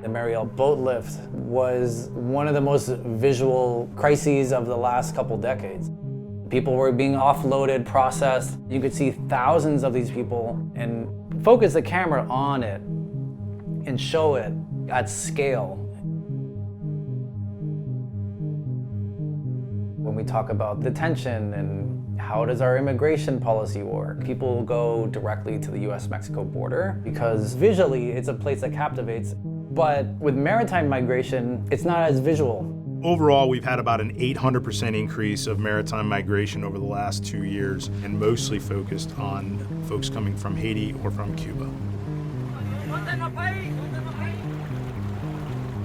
The Mariel boat lift was one of the most visual crises of the last couple decades. People were being offloaded, processed. You could see thousands of these people and focus the camera on it and show it at scale. When we talk about detention and how does our immigration policy work, people go directly to the US-Mexico border because visually it's a place that captivates. But with maritime migration, it's not as visual. Overall, we've had about an 800% increase of maritime migration over the last 2 years, and mostly focused on folks coming from Haiti or from Cuba.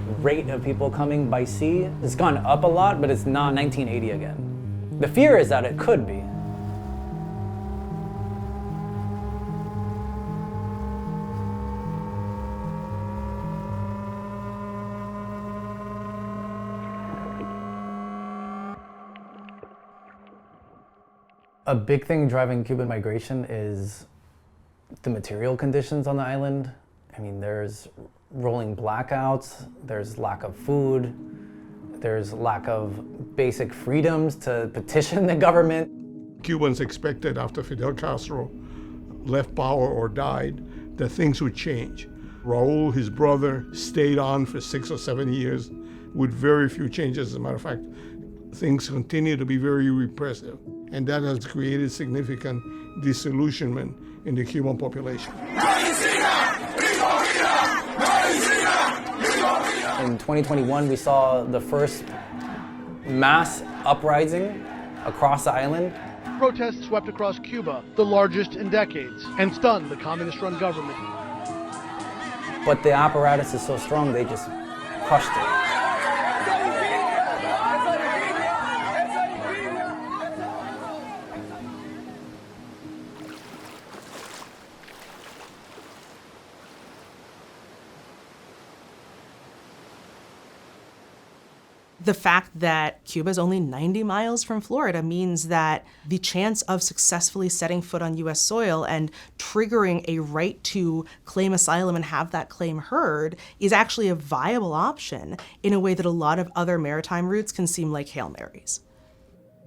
The rate of people coming by sea has gone up a lot, but it's not 1980 again. The fear is that it could be. A big thing driving Cuban migration is the material conditions on the island. I mean, there's rolling blackouts, there's lack of food, there's lack of basic freedoms to petition the government. Cubans expected after Fidel Castro left power or died that things would change. Raul, his brother, stayed on for 6 or 7 years with very few changes. As a matter of fact, things continue to be very repressive. And that has created significant disillusionment in the Cuban population. In 2021, we saw the first mass uprising across the island. Protests swept across Cuba, the largest in decades, and stunned the communist-run government. But the apparatus is so strong, they just crushed it. The fact that Cuba is only 90 miles from Florida means that the chance of successfully setting foot on US soil and triggering a right to claim asylum and have that claim heard is actually a viable option in a way that a lot of other maritime routes can seem like Hail Marys.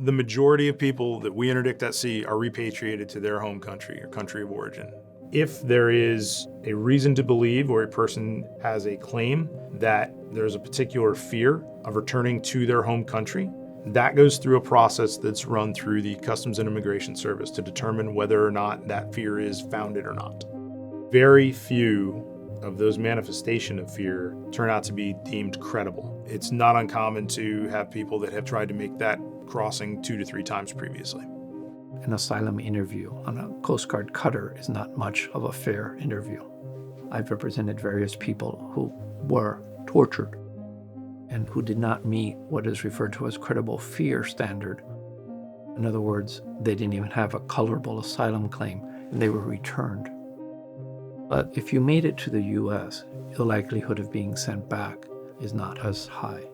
The majority of people that we interdict at sea are repatriated to their home country or country of origin. If there is a reason to believe or a person has a claim that there's a particular fear of returning to their home country, that goes through a process that's run through the Customs and Immigration Service to determine whether or not that fear is founded or not. Very few of those manifestations of fear turn out to be deemed credible. It's not uncommon to have people that have tried to make that crossing 2 to 3 times previously. An asylum interview on a Coast Guard cutter is not much of a fair interview. I've represented various people who were tortured and who did not meet what is referred to as credible fear standard. In other words, they didn't even have a colorable asylum claim and they were returned. But if you made it to the US, the likelihood of being sent back is not as high.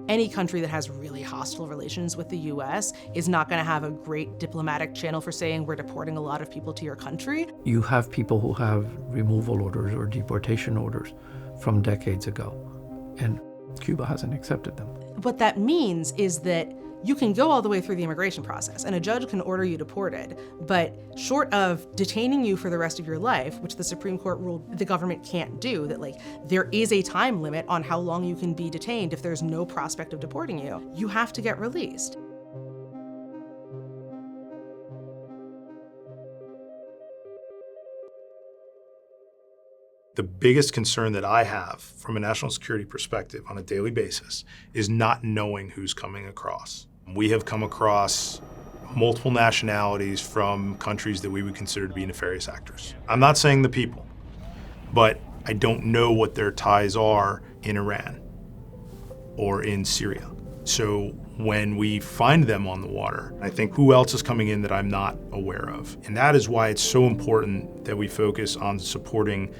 Any country that has really hostile relations with the US is not going to have a great diplomatic channel for saying we're deporting a lot of people to your country. You have people who have removal orders or deportation orders from decades ago, and Cuba hasn't accepted them. What that means is that you can go all the way through the immigration process and a judge can order you deported, but short of detaining you for the rest of your life, which the Supreme Court ruled the government can't do, that there is a time limit on how long you can be detained if there's no prospect of deporting you, you have to get released. The biggest concern that I have from a national security perspective on a daily basis is not knowing who's coming across. We have come across multiple nationalities from countries that we would consider to be nefarious actors. I'm not saying the people, but I don't know what their ties are in Iran or in Syria. So when we find them on the water, I think who else is coming in that I'm not aware of? And that is why it's so important that we focus on supporting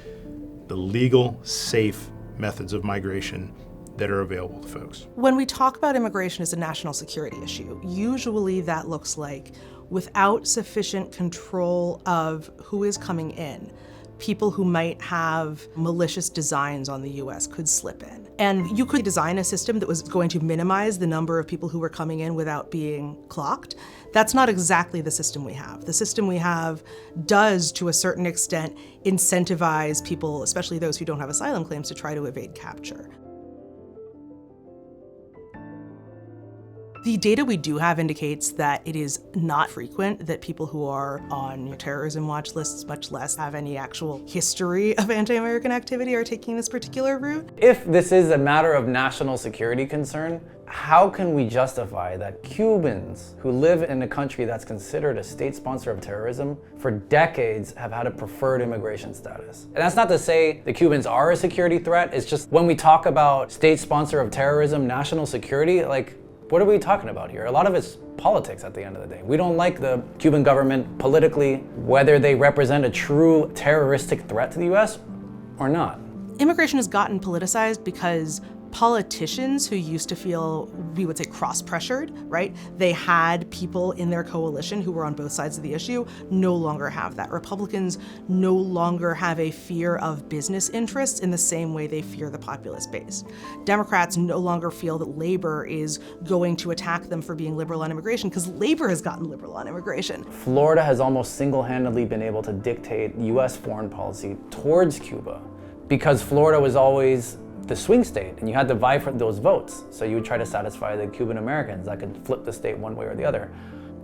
the legal, safe methods of migration that are available to folks. When we talk about immigration as a national security issue, usually that looks like without sufficient control of who is coming in, people who might have malicious designs on the US could slip in. And you could design a system that was going to minimize the number of people who were coming in without being clocked. That's not exactly the system we have. The system we have does, to a certain extent, incentivize people, especially those who don't have asylum claims, to try to evade capture. The data we do have indicates that it is not frequent that people who are on terrorism watch lists, much less have any actual history of anti-American activity, are taking this particular route. If this is a matter of national security concern, how can we justify that Cubans who live in a country that's considered a state sponsor of terrorism for decades have had a preferred immigration status? And that's not to say the Cubans are a security threat. It's just when we talk about state sponsor of terrorism, national security, like, what are we talking about here? A lot of it's politics at the end of the day. We don't like the Cuban government politically, whether they represent a true terroristic threat to the US or not. Immigration has gotten politicized because politicians who used to feel, we would say, cross-pressured, right? They had people in their coalition who were on both sides of the issue, no longer have that. Republicans no longer have a fear of business interests in the same way they fear the populist base. Democrats no longer feel that labor is going to attack them for being liberal on immigration because labor has gotten liberal on immigration. Florida has almost single-handedly been able to dictate US foreign policy towards Cuba because Florida was always the swing state, and you had to vie for those votes. So you would try to satisfy the Cuban Americans that could flip the state one way or the other.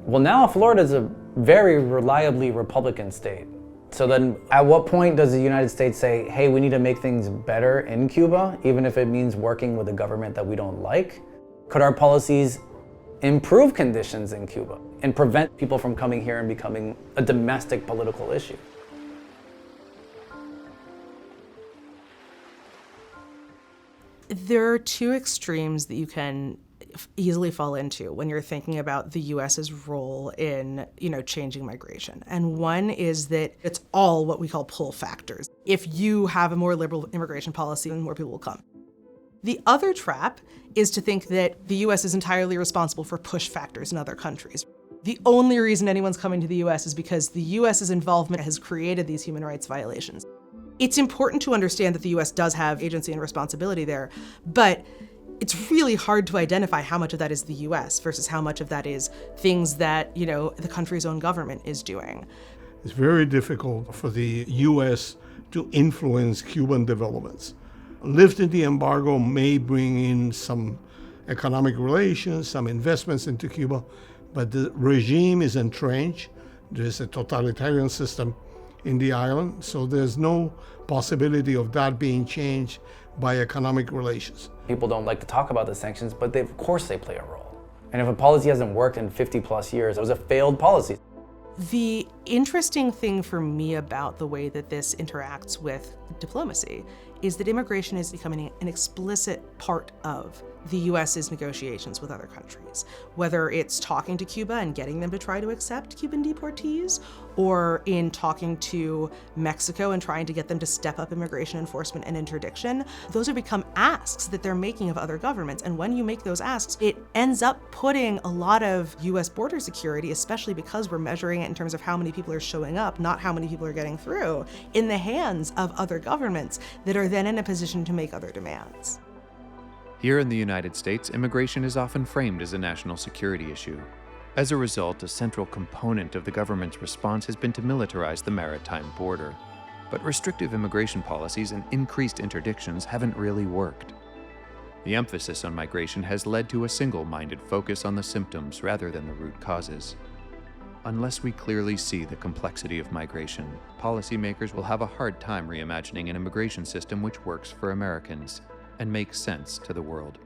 Well, now Florida is a very reliably Republican state. So then at what point does the United States say, hey, we need to make things better in Cuba, even if it means working with a government that we don't like? Could our policies improve conditions in Cuba and prevent people from coming here and becoming a domestic political issue? There are two extremes that you can easily fall into when you're thinking about the US's role in, changing migration. And one is that it's all what we call pull factors. If you have a more liberal immigration policy, then more people will come. The other trap is to think that the US is entirely responsible for push factors in other countries. The only reason anyone's coming to the US is because the US's involvement has created these human rights violations. It's important to understand that the US does have agency and responsibility there, but it's really hard to identify how much of that is the US versus how much of that is things that, the country's own government is doing. It's very difficult for the US to influence Cuban developments. Lifting the embargo may bring in some economic relations, some investments into Cuba, but the regime is entrenched. There's a totalitarian system in the island, so there's no possibility of that being changed by economic relations. People don't like to talk about the sanctions, but of course they play a role. And if a policy hasn't worked in 50 plus years, it was a failed policy. The interesting thing for me about the way that this interacts with diplomacy is that immigration is becoming an explicit part of the US's negotiations with other countries, whether it's talking to Cuba and getting them to try to accept Cuban deportees, or in talking to Mexico and trying to get them to step up immigration enforcement and interdiction. Those have become asks that they're making of other governments. And when you make those asks, it ends up putting a lot of US border security, especially because we're measuring it in terms of how many people are showing up, not how many people are getting through, in the hands of other governments that are then in a position to make other demands. Here in the United States, immigration is often framed as a national security issue. As a result, a central component of the government's response has been to militarize the maritime border. But restrictive immigration policies and increased interdictions haven't really worked. The emphasis on migration has led to a single-minded focus on the symptoms rather than the root causes. Unless we clearly see the complexity of migration, policymakers will have a hard time reimagining an immigration system which works for Americans and makes sense to the world.